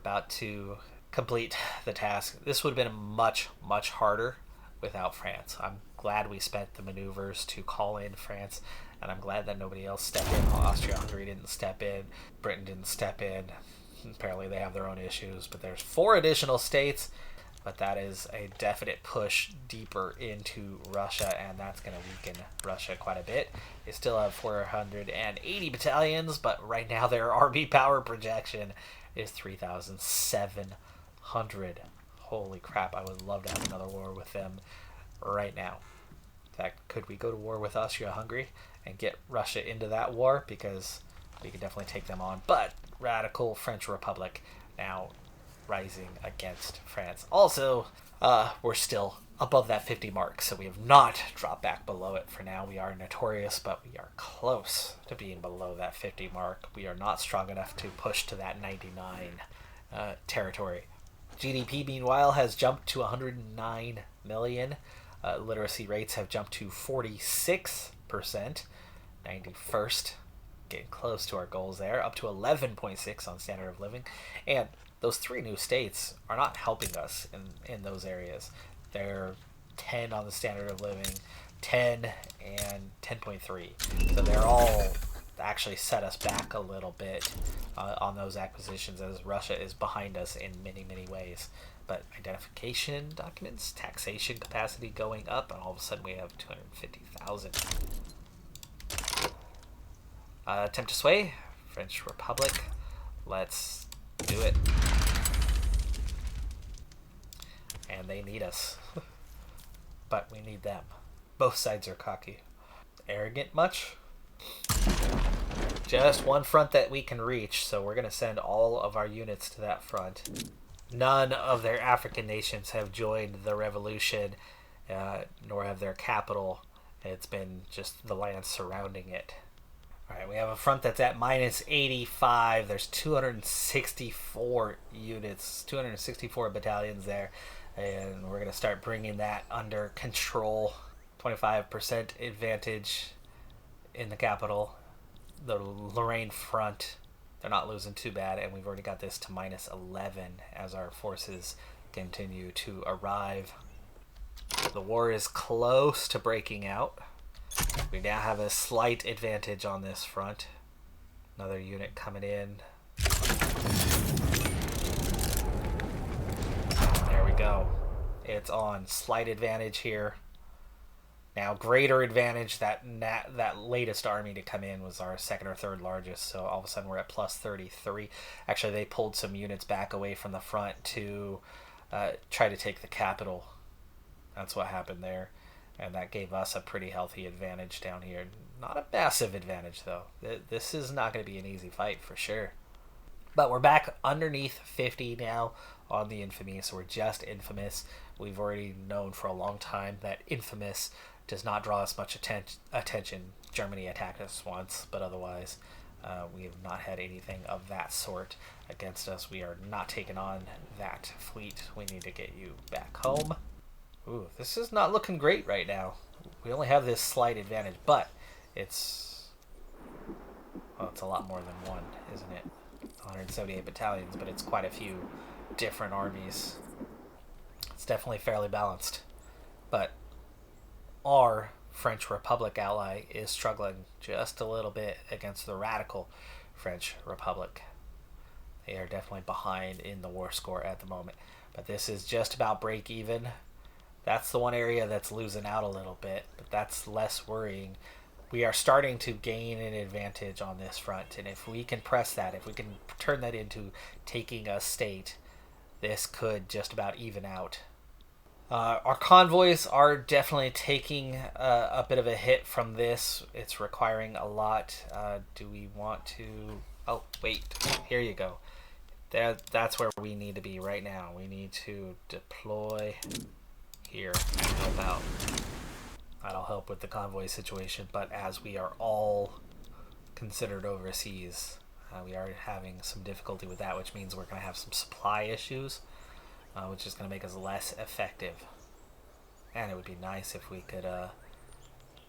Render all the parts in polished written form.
about to complete the task. This would have been much, much harder without France. I'm glad we spent the maneuvers to call in France, and I'm glad that nobody else stepped in. Austria-Hungary didn't step in. Britain didn't step in. Apparently they have their own issues, but there's 4 additional states, but that is a definite push deeper into Russia, and that's going to weaken Russia quite a bit. They still have 480 battalions, but right now their army power projection is 3,700. Holy crap, I would love to have another war with them right now. In fact, could we go to war with Austria-Hungary and get Russia into that war? Because we could definitely take them on. But radical French Republic now rising against France. Also, we're still above that 50 mark, so we have not dropped back below it for now. We are notorious, but we are close to being below that 50 mark. We are not strong enough to push to that 99 territory. GDP, meanwhile, has jumped to 109 million. Literacy rates have jumped to 46%, 91st. Getting close to our goals there, up to 11.6 on standard of living. And those 3 new states are not helping us in those areas. They're 10 on the standard of living, 10 and 10.3. So they're all actually set us back a little bit on those acquisitions, as Russia is behind us in many, many ways. But identification documents, taxation capacity going up, and all of a sudden we have 250,000. Attempt to sway, French Republic. Let's do it. And they need us. But we need them. Both sides are cocky. Arrogant much? Just one front that we can reach, so we're going to send all of our units to that front. None of their African nations have joined the revolution, nor have their capital. It's been just the land surrounding it. Alright, we have a front that's at minus 85. There's 264 units, 264 battalions there. And we're going to start bringing that under control. 25% advantage in the capital. The Lorraine front, they're not losing too bad. And we've already got this to minus 11 as our forces continue to arrive. The war is close to breaking out. We now have a slight advantage on this front. Another unit coming in. There we go. It's on. Slight advantage here. Now greater advantage. That latest army to come in was our 2nd or 3rd largest. So all of a sudden we're at plus 33. Actually, they pulled some units back away from the front to try to take the capital. That's what happened there. And that gave us a pretty healthy advantage down here. Not a massive advantage, though. This is not going to be an easy fight, for sure. But we're back underneath 50 now on the infamy, so we're just infamous. We've already known for a long time that infamous does not draw us much attention. Germany attacked us once, but otherwise we have not had anything of that sort against us. We are not taking on that fleet. We need to get you back home. Ooh, this is not looking great right now. We only have this slight advantage, but it's a lot more than one, isn't it? 178 battalions, but it's quite a few different armies. It's definitely fairly balanced. But our French Republic ally is struggling just a little bit against the radical French Republic. They are definitely behind in the war score at the moment. But this is just about break even. That's the one area that's losing out a little bit, but that's less worrying. We are starting to gain an advantage on this front, and if we can press that, if we can turn that into taking a state, this could just about even out. Our convoys are definitely taking a bit of a hit from this. It's requiring a lot. Do we want to... Oh, wait. Here you go. That's where we need to be right now. We need to deploy... here and help out. That'll help with the convoy situation, but as we are all considered overseas, we are having some difficulty with that, which means we're going to have some supply issues, which is going to make us less effective. And it would be nice if we could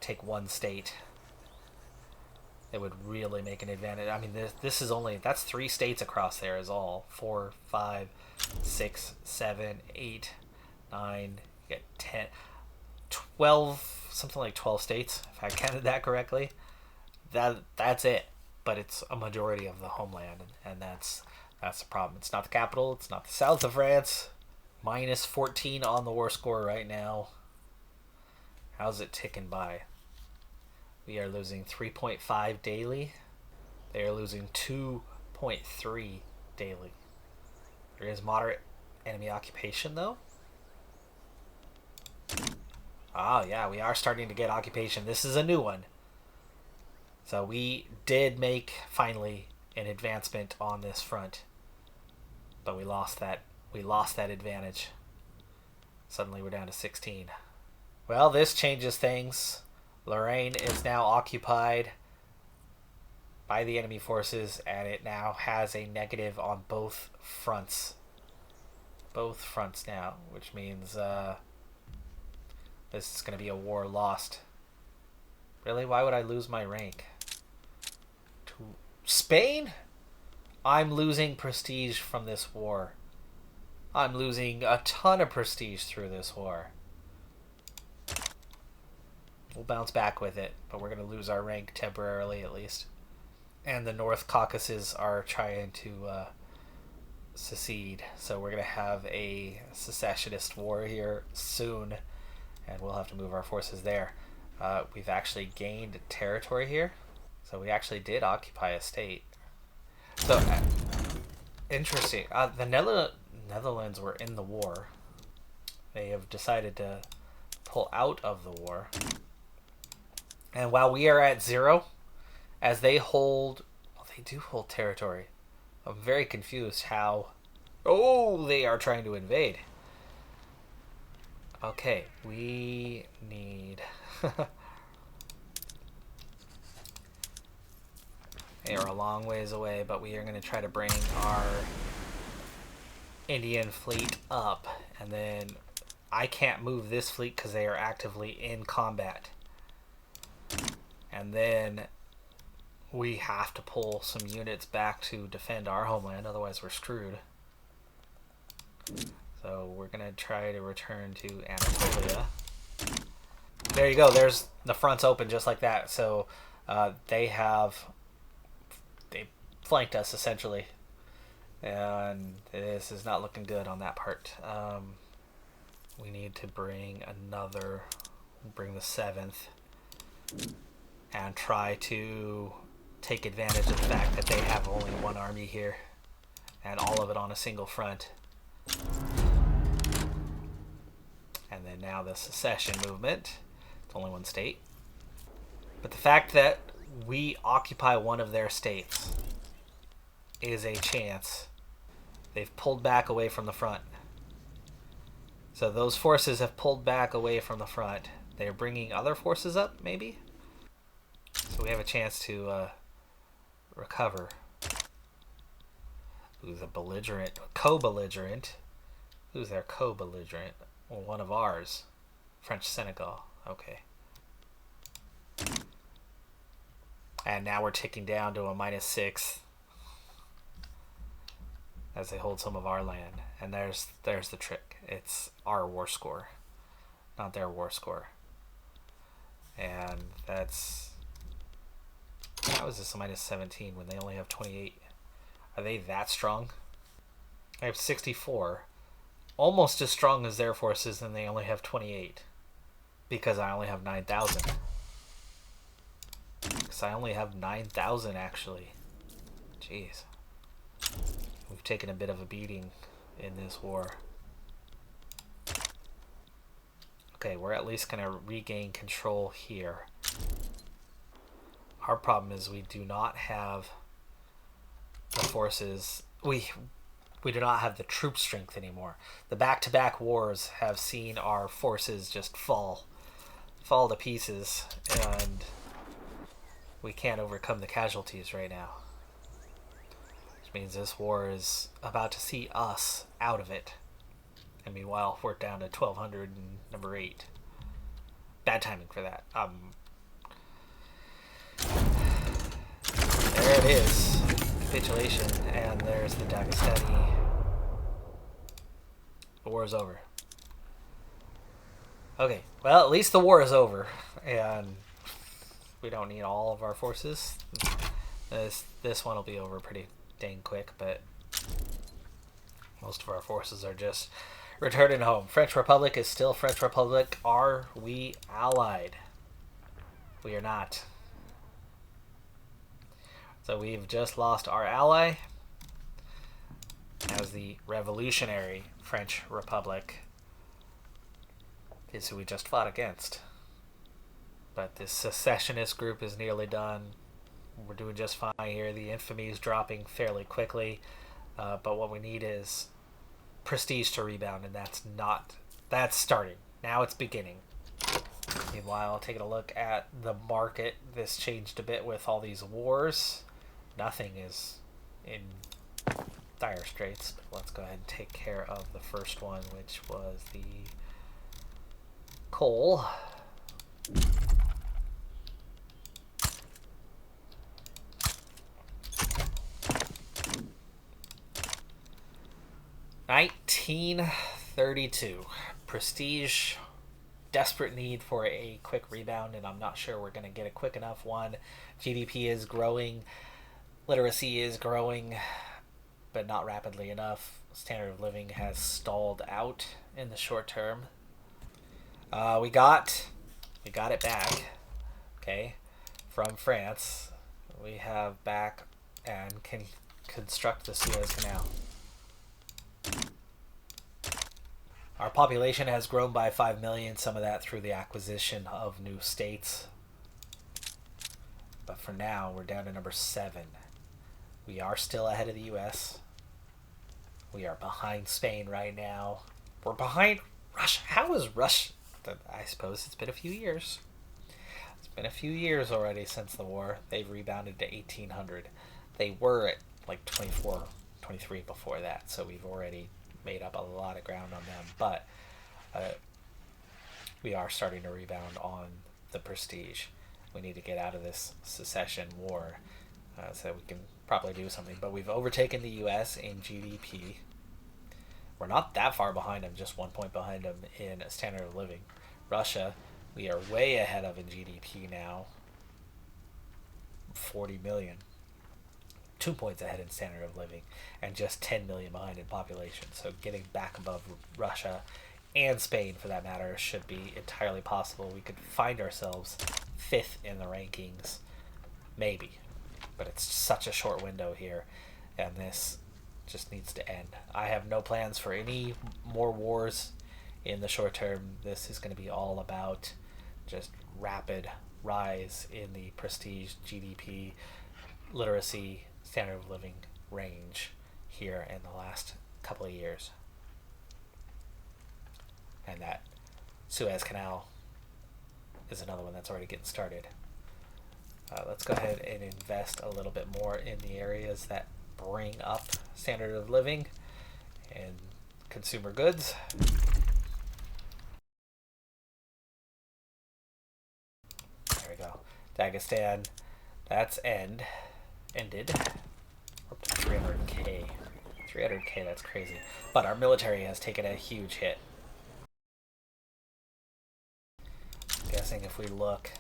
take one state It would really make an advantage. I mean, this is only, that's 3 states across there is all. 4, 5, 6, 7, 8, 9, you get 10, 12, something like 12 states, if I counted that correctly. That's it. But it's a majority of the homeland, and that's the problem. It's not the capital. It's not the south of France. Minus 14 on the war score right now. How's it ticking by? We are losing 3.5 daily. They are losing 2.3 daily. There is moderate enemy occupation, though. Oh, yeah, we are starting to get occupation. This is a new one. So we did make, finally, an advancement on this front. But we lost that advantage. Suddenly we're down to 16. Well, this changes things. Lorraine is now occupied by the enemy forces, and it now has a negative on both fronts. Both fronts now, which means this is going to be a war lost. Really? Why would I lose my rank? To Spain? I'm losing prestige from this war. I'm losing a ton of prestige through this war. We'll bounce back with it, but we're going to lose our rank temporarily at least. And the North Caucasus are trying to secede, so we're going to have a secessionist war here soon, and we'll have to move our forces there. We've actually gained territory here, so we actually did occupy a state. So, interesting. The Netherlands were in the war. They have decided to pull out of the war. And while we are at 0, as they hold... Well, they do hold territory. I'm very confused how... Oh, they are trying to invade. Okay, we need... They are a long ways away, but we are going to try to bring our Indian fleet up. And then I can't move this fleet because they are actively in combat. And then we have to pull some units back to defend our homeland, otherwise we're screwed. So we're going to try to return to Anatolia. There you go, there's the front's open just like that. So they flanked us essentially. And this is not looking good on that part. We need to bring the 7th. And try to take advantage of the fact that they have only one army here. And all of it on a single front. And then now the secession movement. It's only one state. But the fact that we occupy one of their states is a chance. They've pulled back away from the front. So those forces have pulled back away from the front. They're bringing other forces up, maybe? So we have a chance to recover. Who's a belligerent? Co-belligerent. Who's their co-belligerent? Well, one of ours. French Senegal. Okay. And now we're ticking down to a -6 as they hold some of our land. And there's the trick. It's our war score, not their war score. And that's... How is this a -17 when they only have 28? Are they that strong? I have 64. Almost as strong as their forces, and they only have 28. Because I only have 9,000. Because I only have 9,000 actually. Jeez. We've taken a bit of a beating in this war. Okay, we're at least going to regain control here. Our problem is we do not have the forces. We do not have the troop strength anymore. The back-to-back wars have seen our forces just fall to pieces, and we can't overcome the casualties right now. Which means this war is about to see us out of it. And meanwhile, we're down to 1,200 and number 8. Bad timing for that. it is. Capitulation. And there's the Dagestani. The war is over. Okay, well, at least the war is over. And we don't need all of our forces. This one will be over pretty dang quick, but most of our forces are just returning home. French Republic is still French Republic. Are we allied? We are not. So we've just lost our ally as the revolutionary French Republic is who we just fought against. But this secessionist group is nearly done. We're doing just fine here. The infamy is dropping fairly quickly. But what we need is prestige to rebound, and that's starting. Now it's beginning. Meanwhile, taking a look at the market, this changed a bit with all these wars. Nothing is in dire straits, but let's go ahead and take care of the first one, which was the coal. $19.32. Prestige, desperate need for a quick rebound, and I'm not sure we're going to get a quick enough one. GDP is growing, literacy is growing, but not rapidly enough. Standard of living has stalled out in the short term. We got it back, okay, from France. We have back and can construct the Suez Canal. Our population has grown by 5 million, some of that through the acquisition of new states. But for now, we're down to number 7. We are still ahead of the US. We are behind Spain right now. We're behind Russia. How is Russia? I suppose it's been a few years. It's been a few years already since the war. They've rebounded to 1800. They were at like 24, 23 before that, so we've already made up a lot of ground on them. But we are starting to rebound on the prestige. We need to get out of this secession war so we can probably do something. But we've overtaken the US in GDP. We're not that far behind them, just 1 point behind them in standard of living. Russia, we are way ahead of in GDP now. 40 million. 2 points ahead in standard of living, and just 10 million behind in population. So getting back above Russia and Spain, for that matter, should be entirely possible. We could find ourselves 5th in the rankings, maybe. But it's such a short window here, and this just needs to end. I have no plans for any more wars in the short term. This is going to be all about just rapid rise in the prestige, GDP, literacy, standard of living range here in the last couple of years. And that Suez Canal is another one that's already getting started. Let's go ahead and invest a little bit more in the areas that bring up standard of living and consumer goods. There we go. Dagestan, that's ended. We're up to 300k. 300k, that's crazy. But our military has taken a huge hit. I'm guessing if we look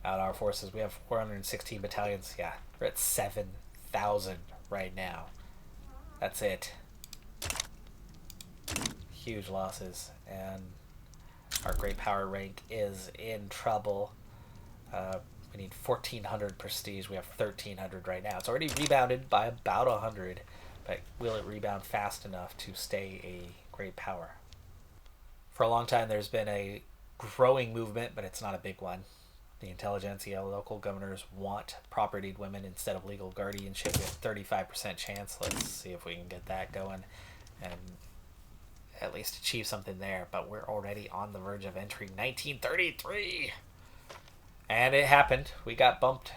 at our forces, we have 416 battalions. Yeah, we're at 7,000 right now. That's it. Huge losses, and our great power rank is in trouble. We need 1,400 prestige. We have 1,300 right now. It's already rebounded by about 100, but will it rebound fast enough to stay a great power? For a long time, there's been a growing movement, but it's not a big one. The intelligentsia, local governors want propertied women instead of legal guardianship. We have 35% chance. Let's see if we can get that going and at least achieve something there. But we're already on the verge of entering 1933. And it happened. We got bumped.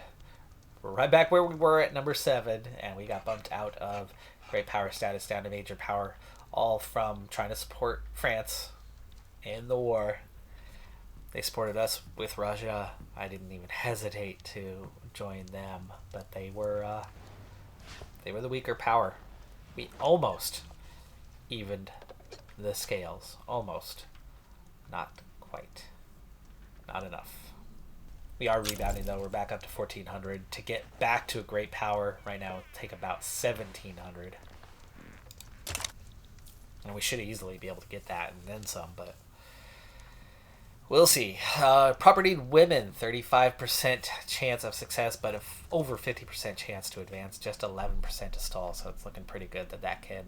We're right back where we were at number 7, and we got bumped out of great power status down to major power, all from trying to support France in the war. They supported us with Russia. I didn't even hesitate to join them, but they were the weaker power. We almost evened the scales. Almost. Not quite. Not enough. We are rebounding though. We're back up to 1400. To get back to a great power right now, it'll take about 1700. And we should easily be able to get that and then some, but we'll see. Property women, 35% chance of success, but over 50% chance to advance, just 11% to stall. So it's looking pretty good that can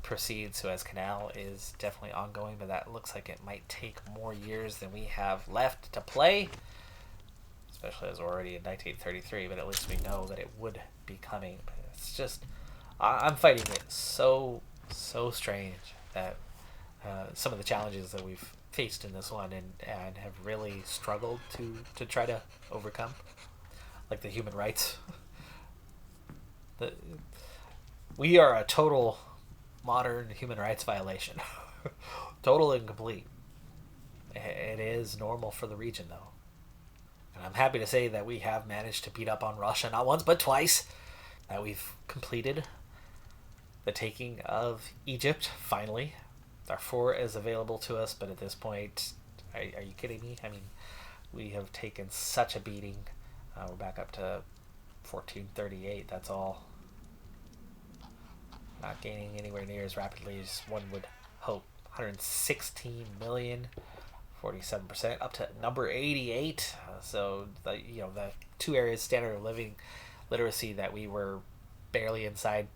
proceed. Suez Canal is definitely ongoing, but that looks like it might take more years than we have left to play, especially as we're already in 1933, but at least we know that it would be coming. But it's just, I'm fighting it so strange that some of the challenges that we've faced in this one and have really struggled to try to overcome, like the human rights. We are a total modern human rights violation. Total and complete. It is normal for the region though. And I'm happy to say that we have managed to beat up on Russia not once but twice. That we've completed the taking of Egypt, finally. Darfur is available to us, but at this point, are you kidding me? I mean, we have taken such a beating. We're back up to 1438, that's all. Not gaining anywhere near as rapidly as one would hope. 116 million, 47%, up to number 88. So the two areas, standard of living, literacy, that we were barely inside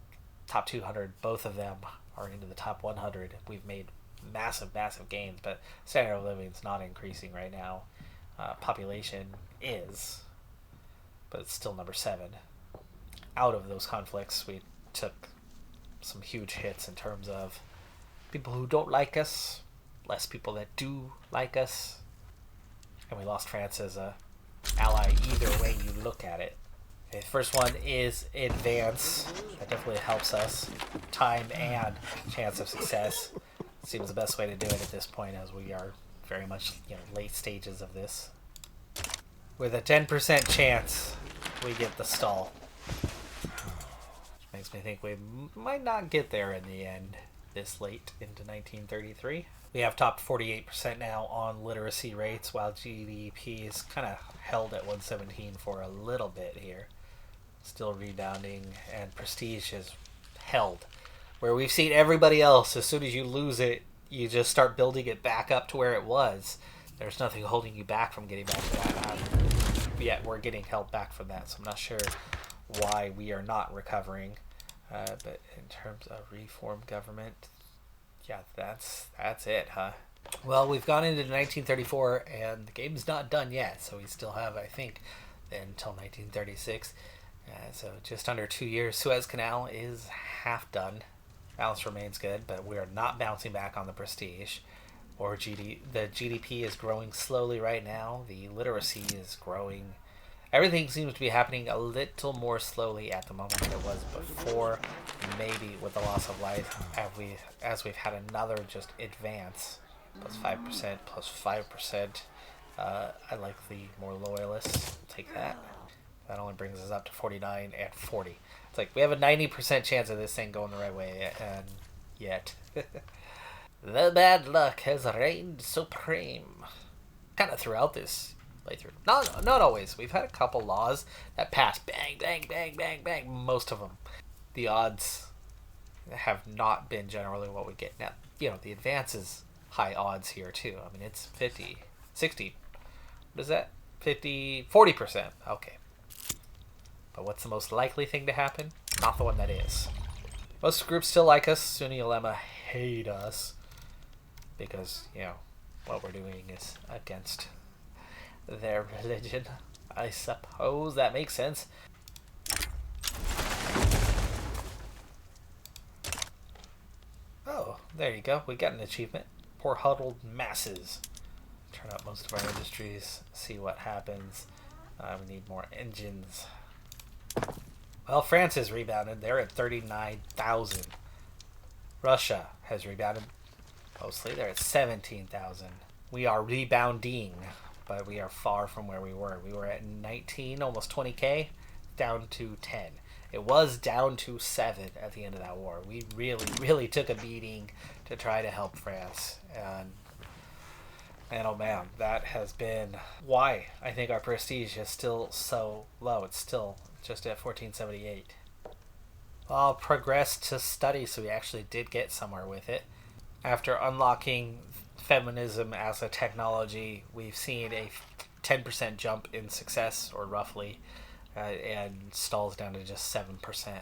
top 200, both of them are into the top 100. We've made massive gains, but standard of living is not increasing right now. Population is, but it's still number 7. Out of those conflicts, we took some huge hits in terms of people who don't like us, less people that do like us, and we lost France as a ally either way you look at it. Okay, first one is advance. That definitely helps us. Time and chance of success seems the best way to do it at this point, as we are very much late stages of this. With a 10% chance, we get the stall. Makes me think we might not get there in the end this late into 1933. We have topped 48% now on literacy rates, while GDP is kind of held at 117 for a little bit here. Still rebounding, and prestige is held. Where we've seen everybody else, as soon as you lose it, you just start building it back up to where it was. There's nothing holding you back from getting back to that. Yet we're getting held back from that, so I'm not sure why we are not recovering. But in terms of reform government, yeah, that's it, huh? Well, we've gone into 1934, and the game's not done yet, so we still have, I think, until 1936. So just under 2 years. Suez Canal is half done. Balance remains good, but we are not bouncing back on the prestige. Or the GDP is growing slowly right now. The literacy is growing. Everything seems to be happening a little more slowly at the moment than it was before. Maybe with the loss of life, as we've had another just advance. Plus 5%, plus 5%. I like the more loyalists. Take that. That only brings us up to 49 and 40. It's like we have a 90% chance of this thing going the right way, and yet. The bad luck has reigned supreme. Kind of throughout this playthrough. Not always. We've had a couple laws that pass. Bang, bang, bang, bang, bang. Most of them. The odds have not been generally what we get. Now, the advance is high odds here, too. I mean, it's 50, 60. What is that? 50, 40%. Okay. But what's the most likely thing to happen? Not the one that is. Most groups still like us. Sunni ulema hate us. Because, what we're doing is against their religion. I suppose that makes sense. Oh, there you go. We got an achievement. Poor huddled masses. Turn up most of our industries. See what happens. We need more engines. Well, France has rebounded. They're at 39,000. Russia has rebounded. Mostly, they're at 17,000. We are rebounding, but we are far from where we were. We were at 19, almost 20k, down to 10. It was down to 7 at the end of that war. We really, really took a beating to try to help France. And oh man, that has been why I think our prestige is still so low. It's still just at 1478. Well, progressed to study, so we actually did get somewhere with it. After unlocking feminism as a technology, we've seen a 10% jump in success, or roughly, and stalls down to just 7%.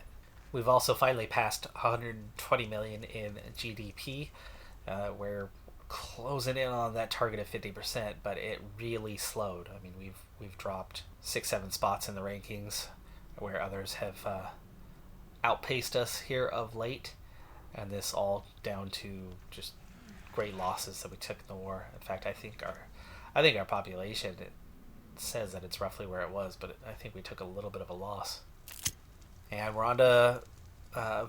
We've also finally passed 120 million in GDP. We're closing in on that target of 50%, but it really slowed. I mean, we've dropped 6-7 spots in the rankings, where others have outpaced us here of late, and this all down to just great losses that we took in the war. In fact, I think our population, it says that it's roughly where it was, but I think we took a little bit of a loss. And we're on to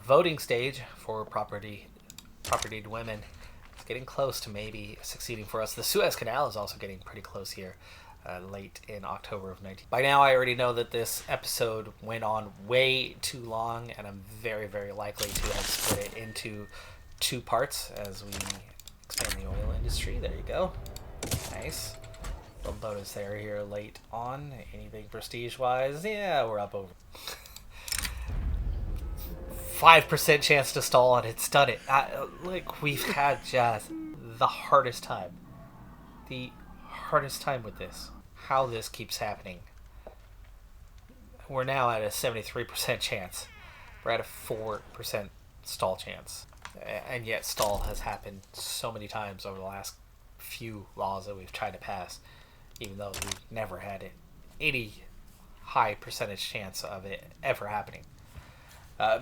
voting stage for propertied women. It's getting close to maybe succeeding for us. The Suez Canal is also getting pretty close here. Late in October of 19. By now, I already know that this episode went on way too long, and I'm very, very likely to have split it into 2 parts as we expand the oil industry. There you go. Nice. Little bonus there here late on. Anything prestige-wise? Yeah, we're up over 5% chance to stall, and it's done it. We've had just the hardest time. The hardest time with this. How this keeps happening. We're now at a 73% chance. We're at a 4% stall chance. And yet stall has happened so many times over the last few laws that we've tried to pass, even though we've never had any high percentage chance of it ever happening.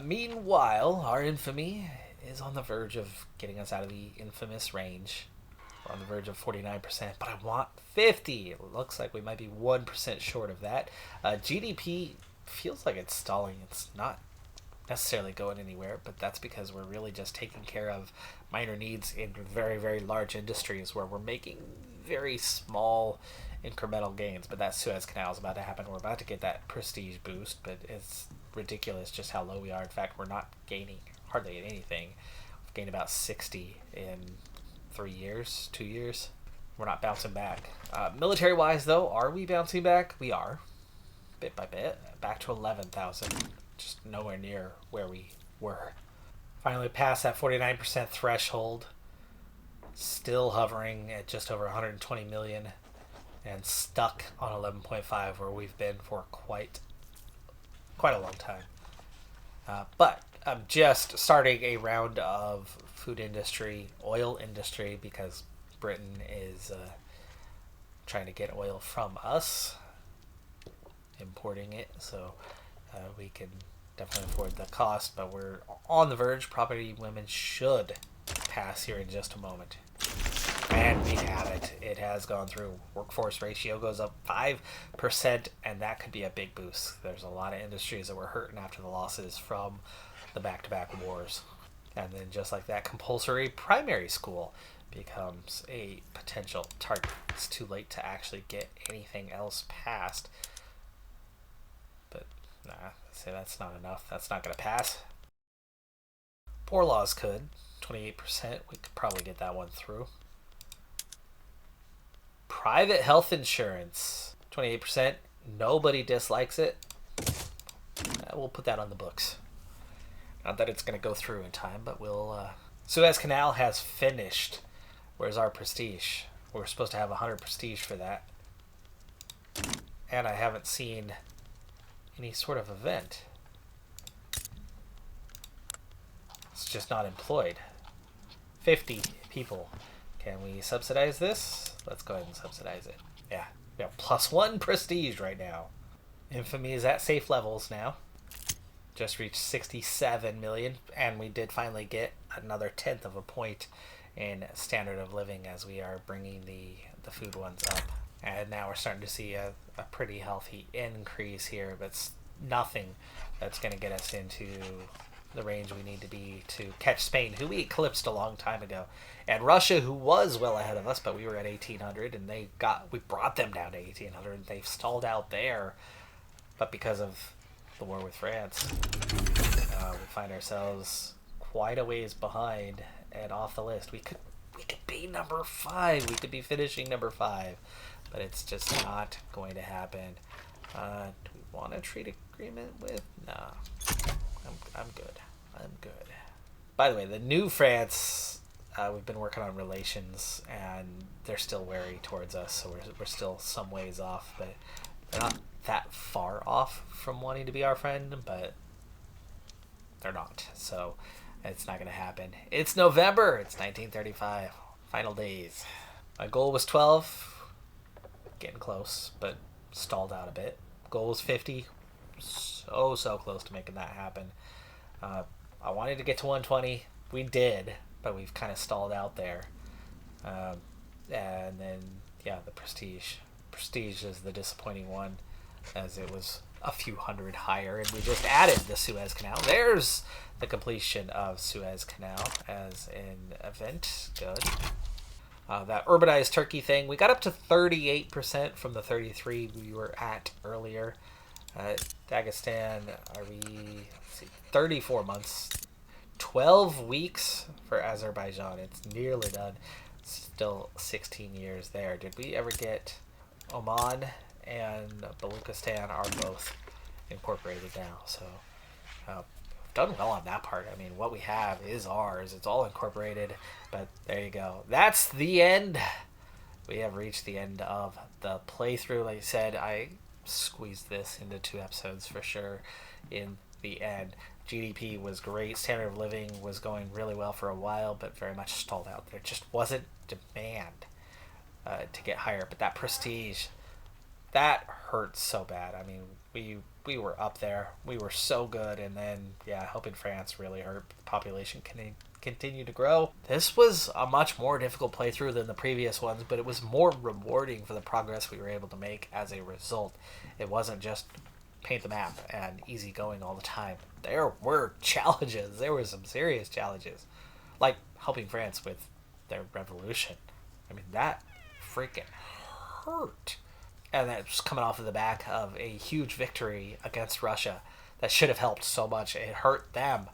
Meanwhile, our infamy is on the verge of getting us out of the infamous range. We're on the verge of 49%, but I want 50. It looks like we might be 1% short of that. GDP feels like it's stalling. It's not necessarily going anywhere, but that's because we're really just taking care of minor needs in very, very large industries where we're making very small incremental gains. But that Suez Canal is about to happen. We're about to get that prestige boost, but it's ridiculous just how low we are. In fact, we're not gaining hardly anything. We've gained about 60 in 3 years, 2 years. We're not bouncing back. Military wise though, are we bouncing back? We are, bit by bit, back to 11,000, just nowhere near where we were. Finally past that 49% threshold, still hovering at just over 120 million, and stuck on 11.5 where we've been for quite a long time. But I'm just starting a round of food industry, oil industry, because Britain is trying to get oil from us, importing it, so we can definitely afford the cost, but we're on the verge. Property women should pass here in just a moment. And we have it. It has gone through. Workforce ratio goes up 5%, and that could be a big boost. There's a lot of industries that were hurting after the losses from the back-to-back wars. And then just like that, compulsory primary school becomes a potential target. It's too late to actually get anything else passed. But nah, say that's not enough. That's not going to pass. Poor laws could. 28%. We could probably get that one through. Private health insurance. 28%. Nobody dislikes it. We'll put that on the books. Not that it's going to go through in time, but we'll... Suez Canal has finished. Where's our prestige? We're supposed to have 100 prestige for that. And I haven't seen any sort of event. It's just not employed. 50 people. Can we subsidize this? Let's go ahead and subsidize it. Yeah, we have +1 prestige right now. Infamy is at safe levels now. Just reached 67 million, and we did finally get another 1/10 of a point in standard of living as we are bringing the food ones up. And now we're starting to see a pretty healthy increase here, but it's nothing that's going to get us into the range we need to be to catch Spain, who we eclipsed a long time ago, and Russia, who was well ahead of us, but we were at 1800, and we brought them down to 1800, and they've stalled out there. But because of the war with France, we find ourselves quite a ways behind and off the list. We could be number 5. We could be finishing number 5, but it's just not going to happen. Do we want a trade agreement with? No, I'm good. I'm good. By the way, the new France, we've been working on relations, and they're still wary towards us, so we're still some ways off, but they're not that far off from wanting to be our friend, but they're not. So it's not going to happen. It's November. It's 1935. Final days. My goal was 12. Getting close, but stalled out a bit. Goal was 50. So close to making that happen. I wanted to get to 120. We did, but we've kind of stalled out there. And then, yeah, the prestige. Prestige is the disappointing one, as it was a few hundred higher, and we just added the Suez Canal. There's the completion of Suez Canal as an event. Good. That urbanized Turkey thing, we got up to 38% from the 33 we were at earlier. Dagestan, are we, let's see, 34 months, 12 weeks for Azerbaijan. It's nearly done. Still 16 years there. Did we ever get Oman and Baluchistan are both incorporated now? So done well on that part. I mean, what we have is ours. It's all incorporated, but there you go. That's the end. We have reached the end of the playthrough. Like I said, I squeezed this into 2 episodes for sure in the end. GDP was great. Standard of living was going really well for a while, but very much stalled out. There just wasn't demand to get higher. But that prestige, that hurt so bad. I mean, we were up there. We were so good, and then, yeah, helping France really hurt. The population continue to grow. This was a much more difficult playthrough than the previous ones, but it was more rewarding for the progress we were able to make as a result. It wasn't just paint the map and easy going all the time. There were challenges. There were some serious challenges, like helping France with their revolution. I mean, that freaking hurt. And that was coming off of the back of a huge victory against Russia that should have helped so much. It hurt them,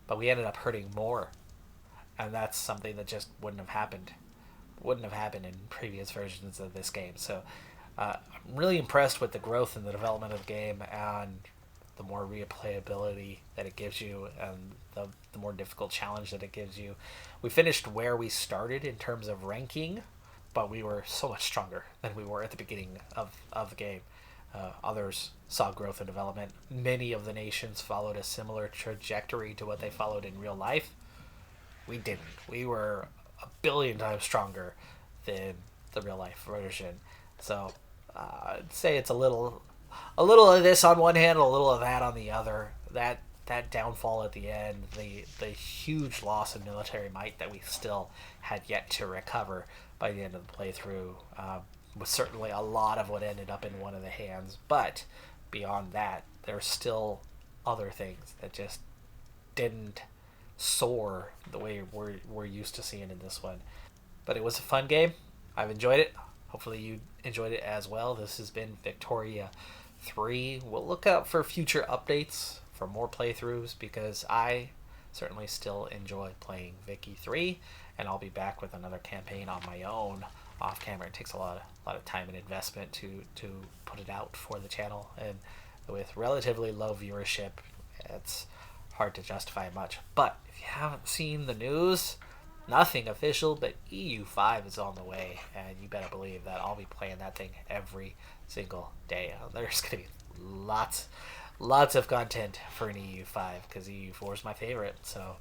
but we ended up hurting more. And that's something that just wouldn't have happened. Wouldn't have happened in previous versions of this game. So I'm really impressed with the growth and the development of the game, and the more replayability that it gives you, and the more difficult challenge that it gives you. We finished where we started in terms of ranking, but we were so much stronger than we were at the beginning of the game. Others saw growth and development. Many of the nations followed a similar trajectory to what they followed in real life. We didn't. We were a billion times stronger than the real life version. So I'd say it's a little of this on one hand, a little of that on the other. That downfall at the end, the huge loss of military might that we still had yet to recover by the end of the playthrough was certainly a lot of what ended up in one of the hands. But beyond that, there's still other things that just didn't soar the way we're used to seeing in this one. But it was a fun game. I've enjoyed it. Hopefully you enjoyed it as well. This has been Victoria 3. We'll look out for future updates for more playthroughs, because I certainly still enjoy playing Vicky 3, and I'll be back with another campaign on my own off camera. It takes a lot of time and investment to put it out for the channel, and with relatively low viewership, it's hard to justify much. But if you haven't seen the news, nothing official, but EU5 is on the way, and you better believe that I'll be playing that thing every single day. There's going to be lots of content for an EU5, because EU4 is my favorite, so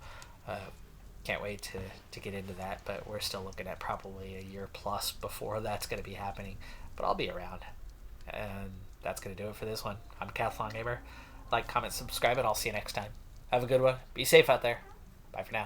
can't wait to get into that. But we're still looking at probably a year plus before that's going to be happening, but I'll be around. And that's going to do it for this one. I'm Decathlon Gamer. Like, comment, subscribe, and I'll see you next time. Have a good one. Be safe out there. Bye for now.